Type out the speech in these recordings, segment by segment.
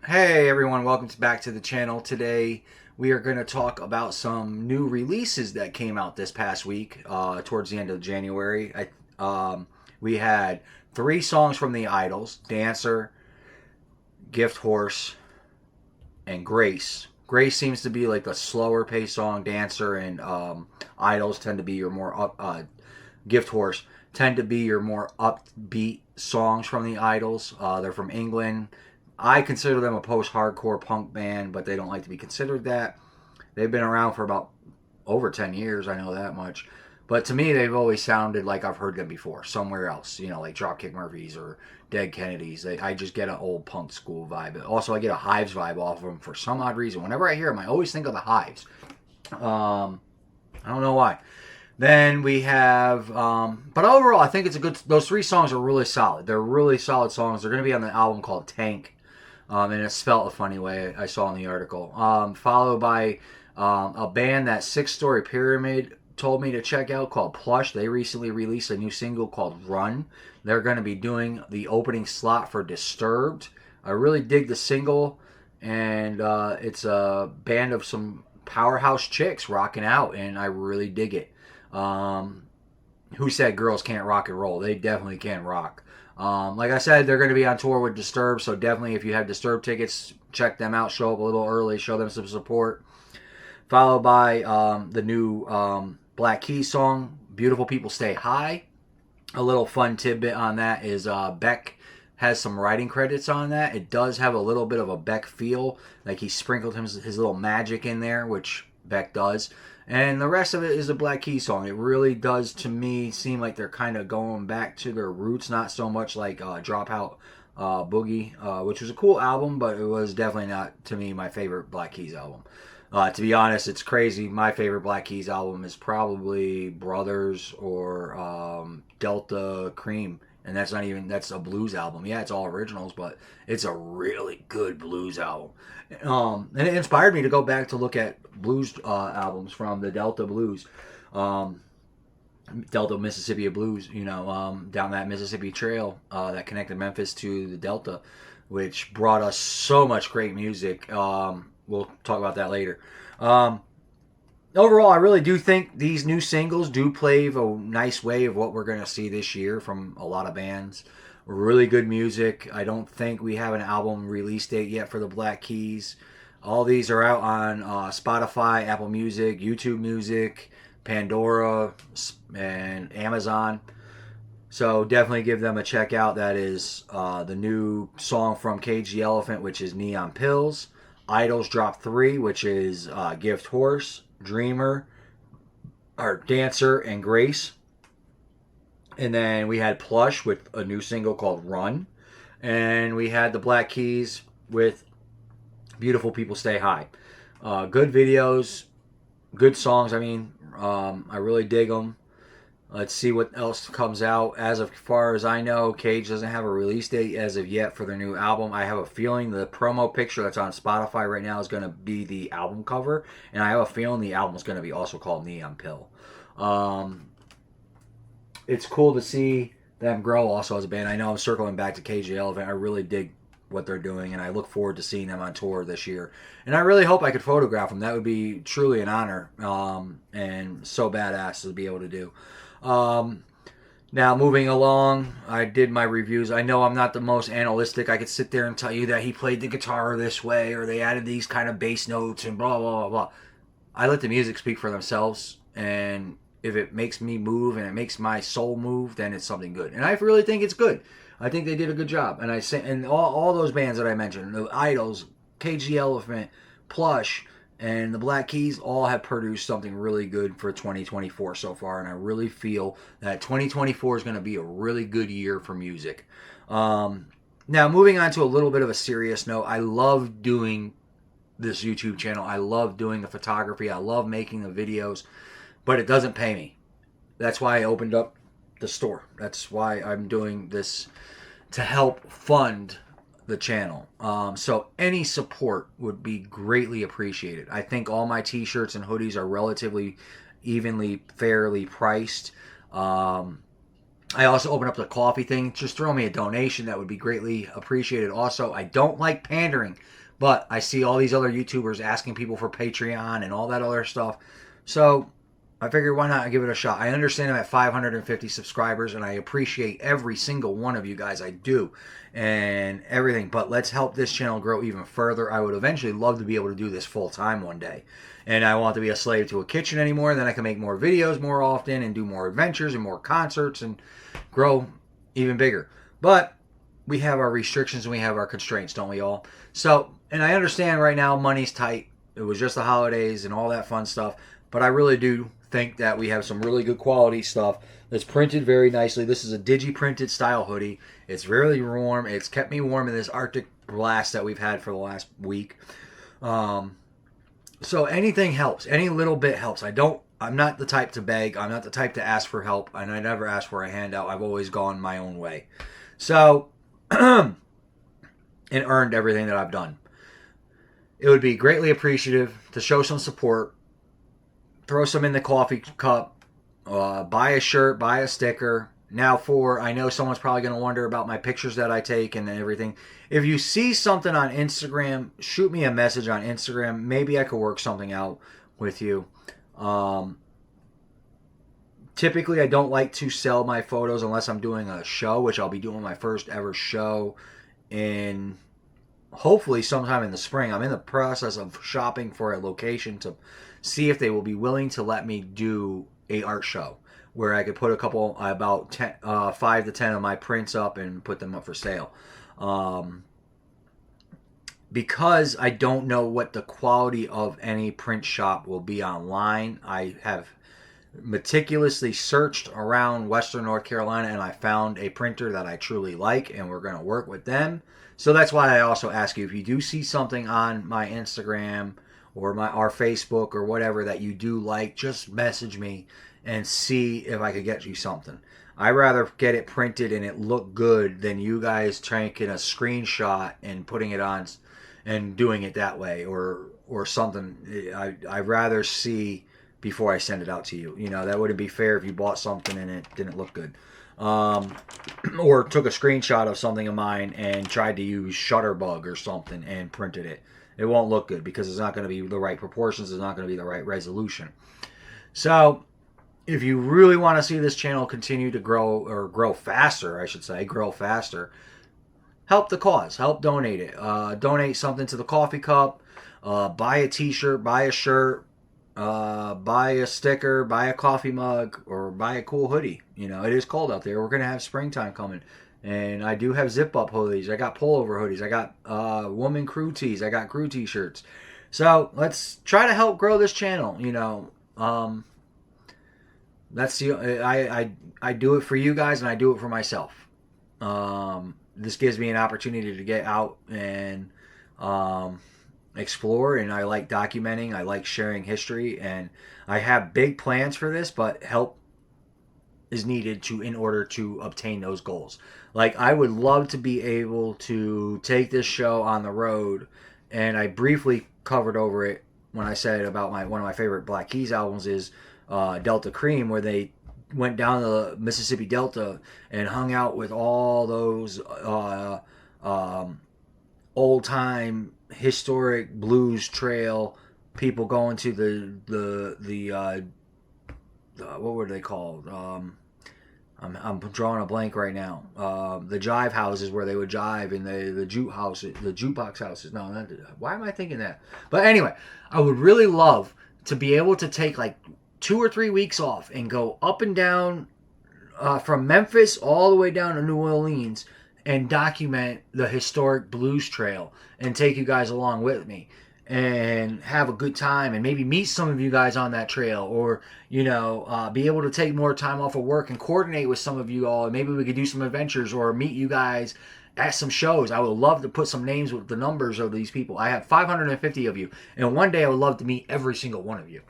Hey everyone, welcome back to the channel. Today we are going to talk about some new releases that came out this past week, towards the end of January. We had three songs from the Idols: Dancer, Gift Horse, and Grace. Grace seems to be like the slower pace song. Dancer and Idols tend to be your more Gift Horse tend to be your more upbeat songs from the Idols. They're from England. I consider them a post-hardcore punk band, but they don't like to be considered that. They've been around for about over 10 years, I know that much. But to me, they've always sounded like I've heard them before, somewhere else, like Dropkick Murphys or Dead Kennedys. I just get an old punk school vibe. Also, I get a Hives vibe off of them for some odd reason. Whenever I hear them, I always think of the Hives. I don't know why. Then we have, but overall, I think it's a good. Those three songs are really solid. They're really solid songs. They're going to be on the album called Tank, and it's spelled a funny way I saw in the article. Followed by a band that Six Story Pyramid told me to check out called Plush. They recently released a new single called Run. They're going to be doing the opening slot for Disturbed. I really dig the single, and it's a band of some powerhouse chicks rocking out, and I really dig it. Who said girls can't rock and roll? They definitely can rock. Like I said, they're going to be on tour with Disturbed, so definitely if you have Disturbed tickets, check them out. Show up a little early, show them some support. Followed by the new Black Keys song, Beautiful People Stay High. A little fun tidbit on that is Beck has some writing credits on that. It does have a little bit of a Beck feel, like he sprinkled his little magic in there, which Beck does. And the rest of it is a Black Keys song. It really does, to me, seem like they're kind of going back to their roots, not so much like Dropout Boogie, which was a cool album, but it was definitely not, to me, my favorite Black Keys album. To be honest, it's crazy. My favorite Black Keys album is probably Brothers or Delta Cream. And that's a blues album. Yeah, it's all originals, but it's a really good blues album. And it inspired me to go back to look at blues albums from the Delta Blues. Delta Mississippi Blues, down that Mississippi Trail that connected Memphis to the Delta, which brought us so much great music. We'll talk about that later. Overall, I really do think these new singles do pave a nice way of what we're going to see this year from a lot of bands. Really good music. I don't think we have an album release date yet for the Black Keys. All these are out on Spotify, Apple Music, YouTube Music, Pandora, and Amazon. So definitely give them a check out. That is the new song from Cage the Elephant, which is Neon Pills. Idols Drop 3, which is Gift Horse, Dreamer, or Dancer, and Grace. And then we had Plush with a new single called Run. And we had the Black Keys with Beautiful People Stay High. Good videos, good songs. I really dig them. Let's see what else comes out. As far as I know, Cage doesn't have a release date as of yet for their new album. I have a feeling the promo picture that's on Spotify right now is going to be the album cover. And I have a feeling the album is going to be also called Neon Pill. It's cool to see them grow also as a band. I know I'm circling back to Cage the Elephant. I really dig what they're doing, and I look forward to seeing them on tour this year. And I really hope I could photograph them. That would be truly an honor, and so badass to be able to do. Now moving along, I did my reviews. I know I'm not the most analytic. I could sit there and tell you that he played the guitar this way, or they added these kind of bass notes and blah, blah, blah, blah. I let the music speak for themselves, and if it makes me move and it makes my soul move, then it's something good. And I really think it's good. I think they did a good job. And all those bands that I mentioned, the Idols, Cage the Elephant, Plush, and the Black Keys all have produced something really good for 2024 so far, and I really feel that 2024 is going to be a really good year for music. Now, moving on to a little bit of a serious note, I love doing this YouTube channel. I love doing the photography. I love making the videos, but it doesn't pay me. That's why I opened up the store. That's why I'm doing this, to help fund the channel. So any support would be greatly appreciated. I think all my t-shirts and hoodies are relatively evenly, fairly priced. I also open up the coffee thing. Just throw me a donation. That would be greatly appreciated. Also, I don't like pandering, but I see all these other YouTubers asking people for Patreon and all that other stuff. So I figured, why not give it a shot? I understand I'm at 550 subscribers, and I appreciate every single one of you guys. I do, and everything. But let's help this channel grow even further. I would eventually love to be able to do this full time one day. And I want to be a slave to a kitchen anymore. Then I can make more videos more often and do more adventures and more concerts and grow even bigger. But we have our restrictions and we have our constraints, don't we all? So, and I understand right now money's tight. It was just the holidays and all that fun stuff. But I really do think that we have some really good quality stuff that's printed very nicely. This is a digi-printed style hoodie. It's really warm. It's kept me warm in this Arctic blast that we've had for the last week. So anything helps. Any little bit helps. I'm not the type to beg. I'm not the type to ask for help. And I never ask for a handout. I've always gone my own way. So, and earned everything that I've done. It would be greatly appreciative to show some support. Throw some in the coffee cup. Buy a shirt. Buy a sticker. Now I know someone's probably going to wonder about my pictures that I take and everything. If you see something on Instagram, shoot me a message on Instagram. Maybe I could work something out with you. Typically, I don't like to sell my photos unless I'm doing a show, which I'll be doing my first ever show in hopefully sometime in the spring. I'm in the process of shopping for a location to see if they will be willing to let me do a art show where I could put a couple, about 5 to 10 of my prints up and put them up for sale. Because I don't know what the quality of any print shop will be online, I have meticulously searched around Western North Carolina and I found a printer that I truly like, and we're going to work with them. So that's why I also ask you, if you do see something on my Instagram or our Facebook or whatever that you do like, just message me and see if I could get you something. I'd rather get it printed and it look good than you guys taking a screenshot and putting it on and doing it that way or something. I'd rather see before I send it out to you. You know, that wouldn't be fair if you bought something and it didn't look good. Or took a screenshot of something of mine and tried to use Shutterbug or something and printed it. It won't look good because it's not going to be the right proportions. It's not going to be the right resolution. So if you really want to see this channel continue to grow, or grow faster, I should say, grow faster, help the cause. Help donate it. Donate something to the coffee cup. Buy a t-shirt. Buy a shirt. Buy a sticker. Buy a coffee mug. Or buy a cool hoodie. You know, it is cold out there. We're going to have springtime coming. And I do have zip-up hoodies. I got pullover hoodies. I got woman crew tees. I got crew t-shirts. So let's try to help grow this channel. You know, that's I do it for you guys and I do it for myself. This gives me an opportunity to get out and explore, and I like documenting. I like sharing history, and I have big plans for this, but help is needed in order to obtain those goals. Like, I would love to be able to take this show on the road, and I briefly covered over it when I said about one of my favorite Black Keys albums is Delta Cream, where they went down the Mississippi Delta and hung out with all those old-time historic blues trail people going to the what were they called? I'm drawing a blank right now. The jive houses where they would jive, and the jukebox houses. No, why am I thinking that? But anyway, I would really love to be able to take like 2 or 3 weeks off and go up and down from Memphis all the way down to New Orleans and document the historic blues trail and take you guys along with me and have a good time and maybe meet some of you guys on that trail, or, you know, be able to take more time off of work and coordinate with some of you all, and maybe we could do some adventures or meet you guys at some shows. I would love to put some names with the numbers of these people. I have 550 of you, and one day I would love to meet every single one of you.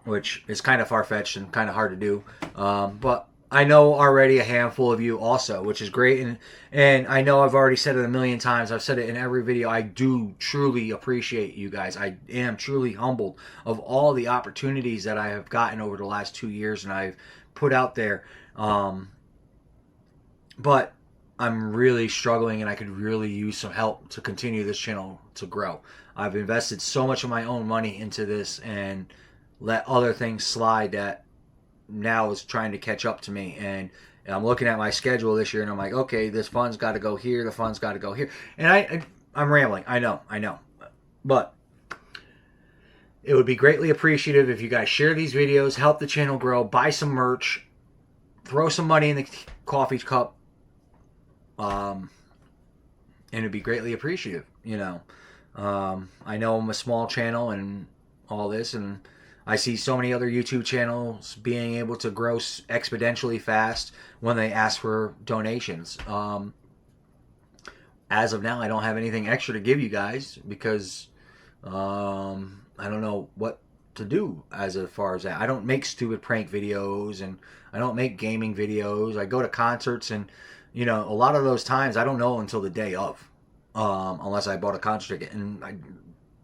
Which is kind of far-fetched and kind of hard to do. But I know already a handful of you also, which is great. And I know I've already said it a million times. I've said it in every video. I do truly appreciate you guys. I am truly humbled of all the opportunities that I have gotten over the last 2 years. And I've put out there. But I'm really struggling, and I could really use some help to continue this channel to grow. I've invested so much of my own money into this and let other things slide that now is trying to catch up to me. And I'm looking at my schedule this year, and I'm like, okay, this fund's got to go here, the fund's got to go here. And I'm rambling. I know. But it would be greatly appreciative if you guys share these videos, help the channel grow, buy some merch, throw some money in the coffee cup, and it'd be greatly appreciative. I know I'm a small channel and all this, and I see so many other YouTube channels being able to grow exponentially fast when they ask for donations. As of now, I don't have anything extra to give you guys because I don't know what to do as far as that. I don't make stupid prank videos, and I don't make gaming videos. I go to concerts, and a lot of those times I don't know until the day of, unless I bought a concert ticket. And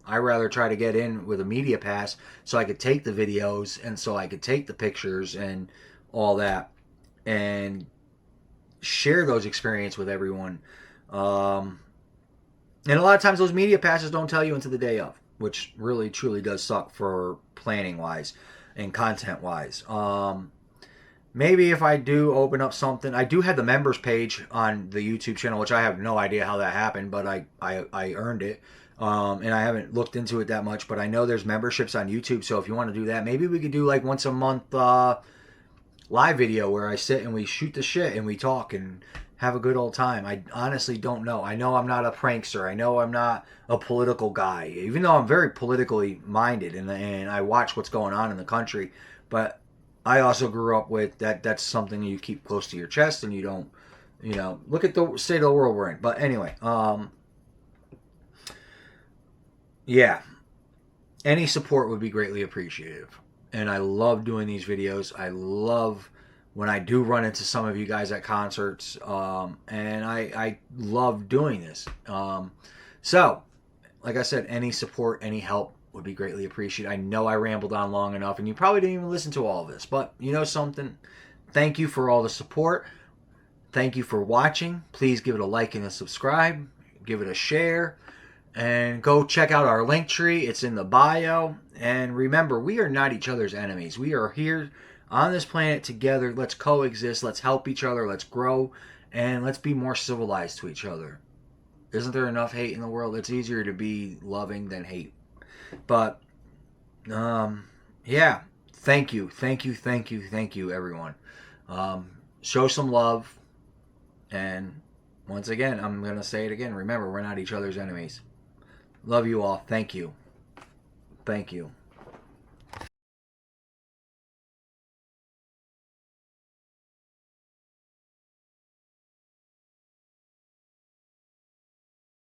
I rather try to get in with a media pass so I could take the videos and so I could take the pictures and all that and share those experiences with everyone. And a lot of times those media passes don't tell you until the day of, which really truly does suck for planning wise and content wise. Maybe if I do open up something, I do have the members page on the YouTube channel, which I have no idea how that happened, but I earned it. And I haven't looked into it that much, but I know there's memberships on YouTube. So if you want to do that, maybe we could do like once a month live video where I sit and we shoot the shit and we talk and have a good old time. I honestly don't know. I know I'm not a prankster. I know I'm not a political guy, even though I'm very politically minded and I watch what's going on in the country. But I also grew up with that. That's something you keep close to your chest, and you don't, look at the state of the world we're in. But anyway, yeah, any support would be greatly appreciated. And I love doing these videos. I love when I do run into some of you guys at concerts, and I love doing this. So, like I said, any support, any help would be greatly appreciated. I know I rambled on long enough, and you probably didn't even listen to all of this, but you know something? Thank you for all the support. Thank you for watching. Please give it a like and a subscribe. Give it a share. And go check out our link tree. It's in the bio. And remember, we are not each other's enemies. We are here on this planet together. Let's coexist. Let's help each other. Let's grow. And let's be more civilized to each other. Isn't there enough hate in the world? It's easier to be loving than hate. But, yeah. Thank you, everyone. Show some love. And once again, I'm going to say it again. Remember, we're not each other's enemies. Love you all. Thank you. Thank you.